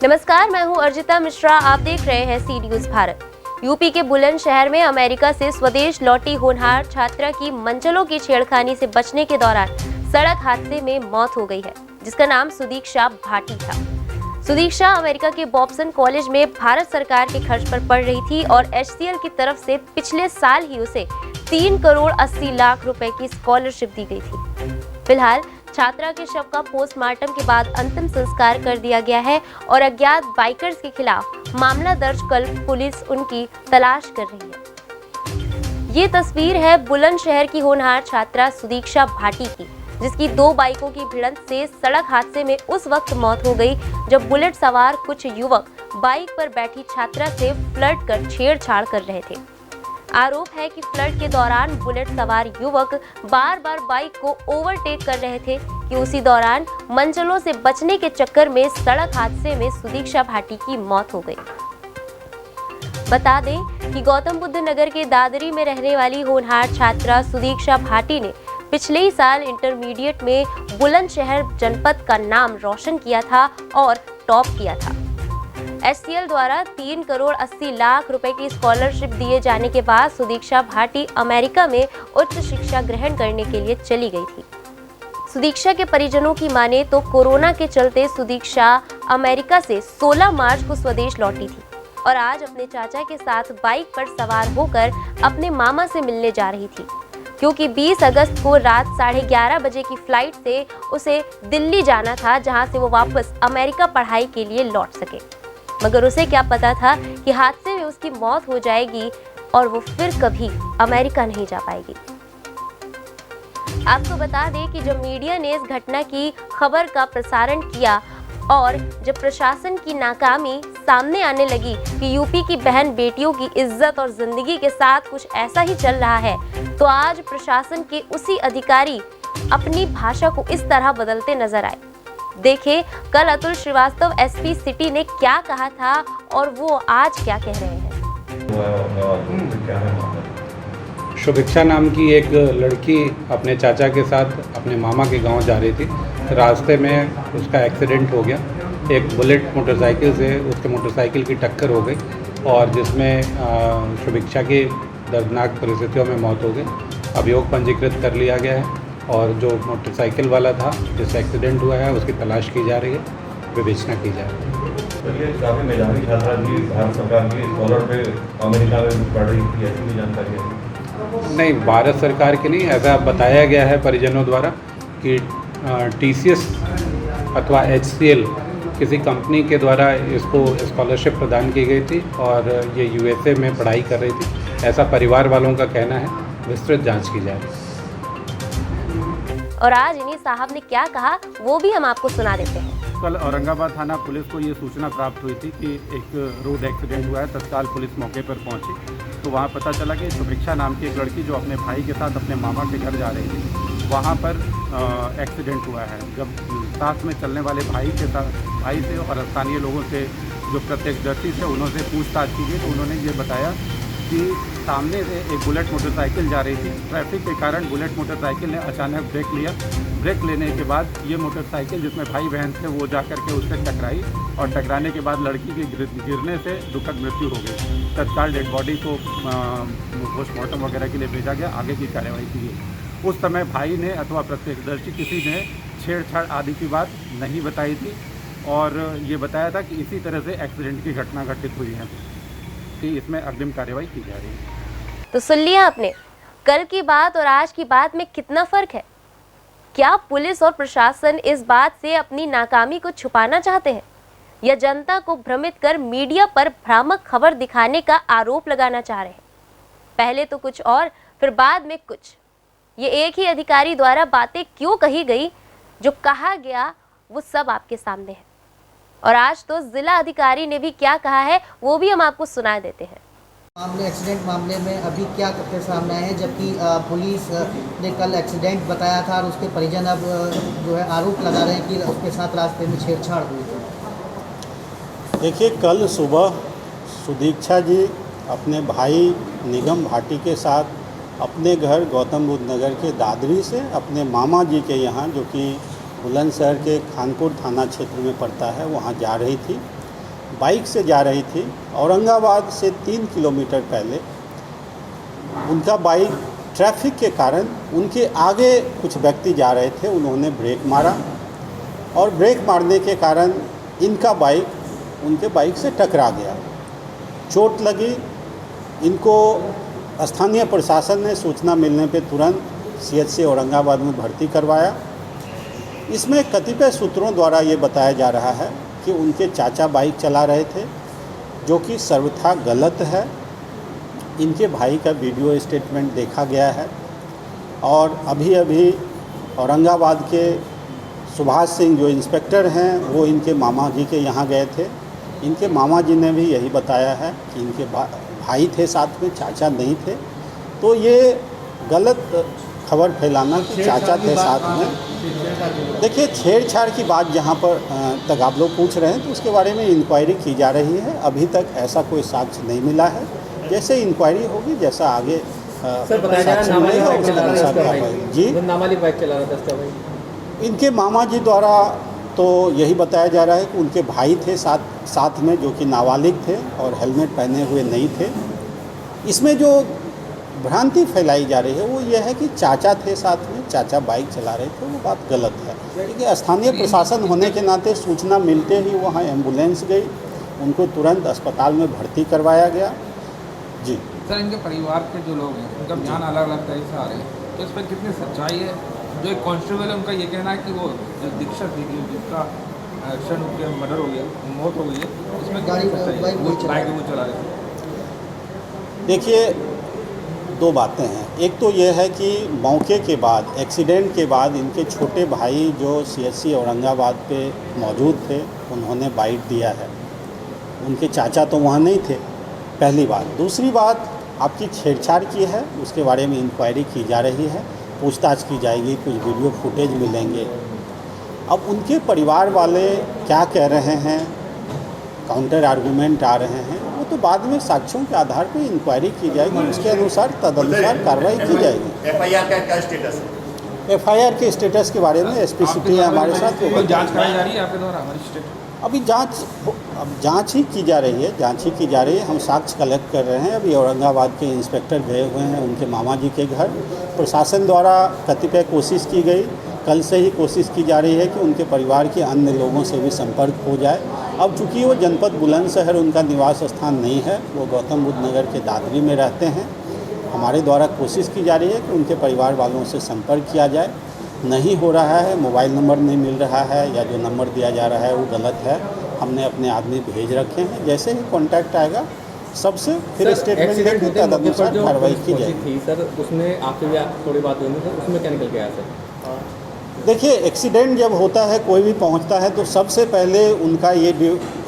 नमस्कार, मैं हूं अर्जिता मिश्रा। आप देख रहे हैं सी न्यूज भारत। यूपी के बुलंदशहर में अमेरिका से स्वदेश लौटी होनहार छात्रा की मनचलों की छेड़खानी से बचने के दौरान सड़क हादसे में मौत हो गई है, जिसका नाम सुदीक्षा भाटी था। सुदीक्षा अमेरिका के बॉब्सन कॉलेज में भारत सरकार के खर्च पर पढ़ रही थी और HCL की तरफ से पिछले साल ही उसे 3 करोड़ 80 लाख रुपए की स्कॉलरशिप दी गई थी। फिलहाल छात्रा के शव का पोस्टमार्टम के बाद अंतिम संस्कार कर दिया गया है और अज्ञात बाइकर्स के खिलाफ मामला दर्ज कर पुलिस उनकी तलाश कर रही है। ये तस्वीर है बुलंदशहर की होनहार छात्रा सुदीक्षा भाटी की, जिसकी 2 बाइकों की भिड़ंत से सड़क हादसे में उस वक्त मौत हो गई जब बुलेट सवार कुछ युवक बाइक पर बैठी छात्रा से फ्लर्ट कर छेड़छाड़ कर रहे थे। आरोप है कि फ्लर्ट के दौरान बुलेट सवार युवक बार बार बाइक को ओवरटेक कर रहे थे कि उसी दौरान मंचलों से बचने के चक्कर में सड़क हादसे में सुदीक्षा भाटी की मौत हो गई। बता दें कि गौतम बुद्ध नगर के दादरी में रहने वाली होनहार छात्रा सुदीक्षा भाटी ने पिछले ही साल इंटरमीडिएट में बुलंदशहर जनपद का नाम रोशन किया था और टॉप किया था। HCL द्वारा 3 करोड़ 80 लाख रुपए की स्कॉलरशिप दिए जाने के बाद सुदीक्षा भाटी अमेरिका में उच्च शिक्षा ग्रहण करने के लिए चली गई थी। सुदीक्षा के परिजनों की माने तो कोरोना के चलते सुदीक्षा अमेरिका से 16 मार्च को स्वदेश लौटी थी और आज अपने चाचा के साथ बाइक पर सवार होकर अपने मामा से मिलने जा रही थी, क्योंकि 20 अगस्त को रात 11:30 बजे की फ्लाइट से उसे दिल्ली जाना था, जहां से वो वापस अमेरिका पढ़ाई के लिए लौट सके। मगर उसे क्या पता था कि हादसे में उसकी मौत हो जाएगी और वो फिर कभी अमेरिका नहीं जा पाएगी। आपको बता दें कि जब मीडिया ने इस घटना की खबर का प्रसारण किया और जब प्रशासन की नाकामी सामने आने लगी कि यूपी की बहन बेटियों की इज्जत और जिंदगी के साथ कुछ ऐसा ही चल रहा है, तो आज प्रशासन के उसी अधिकारी अपनी भाषा को इस तरह बदलते नजर आए। देखिए कल अतुल श्रीवास्तव SP सिटी ने क्या कहा था और वो आज क्या कह रहे हैं। शुभेच्छा नाम की एक लड़की अपने चाचा के साथ अपने मामा के गांव जा रही थी। रास्ते में उसका एक्सीडेंट हो गया। एक बुलेट मोटरसाइकिल से उसके मोटरसाइकिल की टक्कर हो गई और जिसमें शुभेच्छा की दर्दनाक परिस्थितियों में मौत हो गई। अभियोग पंजीकृत कर लिया गया है और जो मोटरसाइकिल वाला था जिससे एक्सीडेंट हुआ है उसकी तलाश की जा रही है, विवेचना की जा रही है। तो ये काफ़ी मेधावी छात्रा थी, भारत सरकार की स्कॉलर पे अमेरिका में पढ़ रही थी, ऐसी भी जानकारी है? नहीं, भारत सरकार की नहीं, ऐसा बताया गया है परिजनों द्वारा कि TCS अथवा HCL किसी कंपनी के द्वारा इसको स्कॉलरशिप प्रदान की गई थी और ये USA में पढ़ाई कर रही थी, ऐसा परिवार वालों का कहना है। विस्तृत जांच की जा रही है। और आज इन्हीं साहब ने क्या कहा वो भी हम आपको सुना देते हैं। कल औरंगाबाद थाना पुलिस को ये सूचना प्राप्त हुई थी कि एक रोड एक्सीडेंट हुआ है। तत्काल पुलिस मौके पर पहुंची तो वहां पता चला कि शुभेच्छा नाम की एक लड़की जो अपने भाई के साथ अपने मामा के घर जा रही थी, वहां पर एक्सीडेंट हुआ है। जब साथ में चलने वाले भाई से और स्थानीय लोगों से जो प्रत्यक्षदर्शी थे उन्होंने पूछताछ की गई तो उन्होंने ये बताया कि सामने से एक बुलेट मोटरसाइकिल जा रही थी। ट्रैफिक के कारण बुलेट मोटरसाइकिल ने अचानक ब्रेक लिया। ब्रेक लेने के बाद ये मोटरसाइकिल जिसमें भाई बहन थे वो जा कर के उससे टकराई और टकराने के बाद लड़की की गिरने से दुखद मृत्यु हो गई। तत्काल डेड बॉडी को पोस्टमार्टम वगैरह के लिए भेजा गया, आगे की कार्यवाही की गई। उस समय भाई ने अथवा प्रत्यक्षदर्शी किसी ने छेड़छाड़ आदि की बात नहीं बताई थी और ये बताया था कि इसी तरह से एक्सीडेंट की घटना घटित हुई है कि इसमें अग्रिम कार्रवाई की जा रही है। तो सुन लिया आपने, कल की बात और आज की बात में कितना फर्क है। क्या पुलिस और प्रशासन इस बात से अपनी नाकामी को छुपाना चाहते हैं या जनता को भ्रमित कर मीडिया पर भ्रामक खबर दिखाने का आरोप लगाना चाह रहे हैं? पहले तो कुछ और फिर बाद में कुछ। ये एक ही अधिकारी द्वारा बातें क्यों कही गई, जो कहा गया वो सब आपके सामने है। और आज तो जिला अधिकारी ने भी क्या कहा है वो भी हम आपको सुना देते हैं। एक्सीडेंट मामले में अभी क्या तथ्य सामने आए हैं, जबकि पुलिस ने कल एक्सीडेंट बताया था और उसके परिजन अब जो है आरोप लगा रहे हैं कि उसके साथ रास्ते में छेड़छाड़ हुई थी। देखिए, कल सुबह सुदीक्षा जी अपने भाई निगम भाटी के साथ अपने घर गौतम बुद्ध नगर के दादरी से अपने मामा जी के यहाँ, जो कि बुलंदशहर के खानपुर थाना क्षेत्र में पड़ता है, वहाँ जा रही थी। बाइक से जा रही थी। औरंगाबाद से 3 किलोमीटर पहले उनका बाइक ट्रैफिक के कारण उनके आगे कुछ व्यक्ति जा रहे थे, उन्होंने ब्रेक मारा और ब्रेक मारने के कारण इनका बाइक उनके बाइक से टकरा गया। चोट लगी। इनको स्थानीय प्रशासन ने सूचना मिलने पे तुरंत CHC औरंगाबाद में भर्ती करवाया। इसमें कतिपय सूत्रों द्वारा ये बताया जा रहा है कि उनके चाचा बाइक चला रहे थे, जो कि सर्वथा गलत है। इनके भाई का वीडियो स्टेटमेंट देखा गया है और अभी अभी औरंगाबाद के सुभाष सिंह जो इंस्पेक्टर हैं वो इनके मामा जी के यहाँ गए थे। इनके मामा जी ने भी यही बताया है कि इनके भाई थे साथ में, चाचा नहीं थे। तो ये गलत खबर फैलाना कि चाचा थे साथ में। देखिए, छेड़छाड़ की बात जहाँ पर तक आप लोग पूछ रहे हैं तो उसके बारे में इंक्वायरी की जा रही है। अभी तक ऐसा कोई साक्ष्य नहीं मिला है। जैसे इंक्वायरी होगी, जैसा आगे सर बताया जा रहा है जी नाबालिग बाइक चला रहा था इसका भाई। इनके मामा जी द्वारा तो यही बताया जा रहा है कि उनके भाई थे साथ में, जो कि नाबालिग थे और हेलमेट पहने हुए नहीं थे। इसमें जो भ्रांति फैलाई जा रही है वो ये है कि चाचा थे साथ में, चाचा बाइक चला रहे थे, वो बात गलत है। क्योंकि स्थानीय प्रशासन होने के नाते सूचना मिलते ही वहाँ एम्बुलेंस गई, उनको तुरंत अस्पताल में भर्ती करवाया गया। जी सर, इनके परिवार के जो लोग हैं उनका बयान अलग अलग तरीके से आ रहे हैं, तो इस पर कितनी सच्चाई है? जो एक कांस्टेबल है उनका ये कहना है कि वो जो दीक्षा थी जिसका एक्सीडेंट हो गया, मर्डर हो गया, मौत हो गई है, इसमें कितनी सच्चाई है? वो बाइक वो चला रहे थे। देखिए, दो बातें हैं। एक तो ये है कि मौके के बाद, एक्सीडेंट के बाद इनके छोटे भाई जो CHC औरंगाबाद पे मौजूद थे, उन्होंने बाइट दिया है। उनके चाचा तो वहाँ नहीं थे, पहली बात। दूसरी बात, आपकी छेड़छाड़ की है, उसके बारे में इंक्वायरी की जा रही है, पूछताछ की जाएगी, कुछ वीडियो फुटेज मिलेंगे। अब उनके परिवार वाले क्या कह रहे हैं, काउंटर आर्गूमेंट आ रहे हैं, वो तो बाद में साक्ष्यों के आधार पर इंक्वायरी की जाएगी, उसके अनुसार तदनुसार कार्रवाई की जाएगी। FIR का क्या स्टेटस है? FIR के स्टेटस के बारे में SP सिटी हमारे साथ जाँच कराई जा रही है आपके द्वारा हमारी स्टेट? अभी जांच ही की जा रही है। हम साक्ष्य कलेक्ट कर रहे हैं। अभी औरंगाबाद के इंस्पेक्टर गए हुए हैं उनके मामा जी के घर। प्रशासन द्वारा कतिपय कोशिश की गई, कल से ही कोशिश की जा रही है कि उनके परिवार के अन्य लोगों से भी संपर्क हो जाए। अब चूँकि वो जनपद बुलंदशहर उनका निवास स्थान नहीं है, वो गौतम बुद्ध नगर के दादरी में रहते हैं। हमारे द्वारा कोशिश की जा रही है कि उनके परिवार वालों से संपर्क किया जाए। नहीं हो रहा है, मोबाइल नंबर नहीं मिल रहा है या जो नंबर दिया जा रहा है वो गलत है। हमने अपने आदमी भेज रखे हैं, जैसे ही कॉन्टैक्ट आएगा सबसे फिर स्टेटमेंट देकर तदनुसार कार्रवाई की जाएगी। सर उसमें आपसे भी थोड़ी बात हुई थी, उसमें क्या निकल के आया सर? देखिए, एक्सीडेंट जब होता है, कोई भी पहुंचता है, तो सबसे पहले उनका ये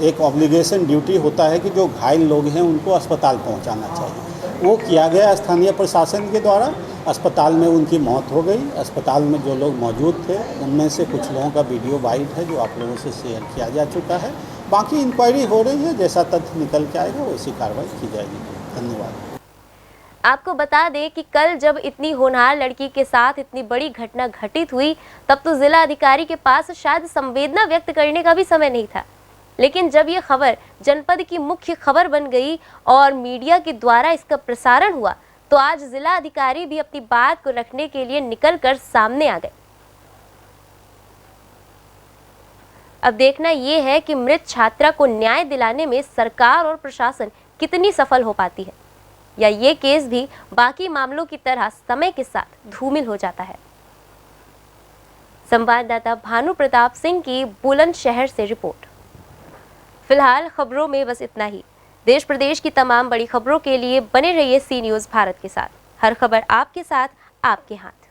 एक ऑब्लिगेशन ड्यूटी होता है कि जो घायल लोग हैं उनको अस्पताल पहुंचाना चाहिए। वो किया गया स्थानीय प्रशासन के द्वारा। अस्पताल में उनकी मौत हो गई। अस्पताल में जो लोग मौजूद थे उनमें से कुछ लोगों का वीडियो बाइट है जो आप लोगों से शेयर किया जा चुका है। बाकी इंक्वायरी हो रही है, जैसा तथ्य निकल के आएगा वैसी कार्रवाई की जाएगी। धन्यवाद। आपको बता दें कि कल जब इतनी होनहार लड़की के साथ इतनी बड़ी घटना घटित हुई, तब तो जिला अधिकारी के पास शायद संवेदना व्यक्त करने का भी समय नहीं था। लेकिन जब ये खबर जनपद की मुख्य खबर बन गई और मीडिया के द्वारा इसका प्रसारण हुआ, तो आज जिला अधिकारी भी अपनी बात को रखने के लिए निकलकर सामने आ गए। अब देखना यह है कि मृत छात्रा को न्याय दिलाने में सरकार और प्रशासन कितनी सफल हो पाती है, या ये केस भी बाकी मामलों की तरह समय के साथ धूमिल हो जाता है। संवाददाता भानु प्रताप सिंह की बुलंदशहर से रिपोर्ट। फिलहाल खबरों में बस इतना ही। देश प्रदेश की तमाम बड़ी खबरों के लिए बने रहिए सी न्यूज़ भारत के साथ। हर खबर आपके साथ, आपके हाथ।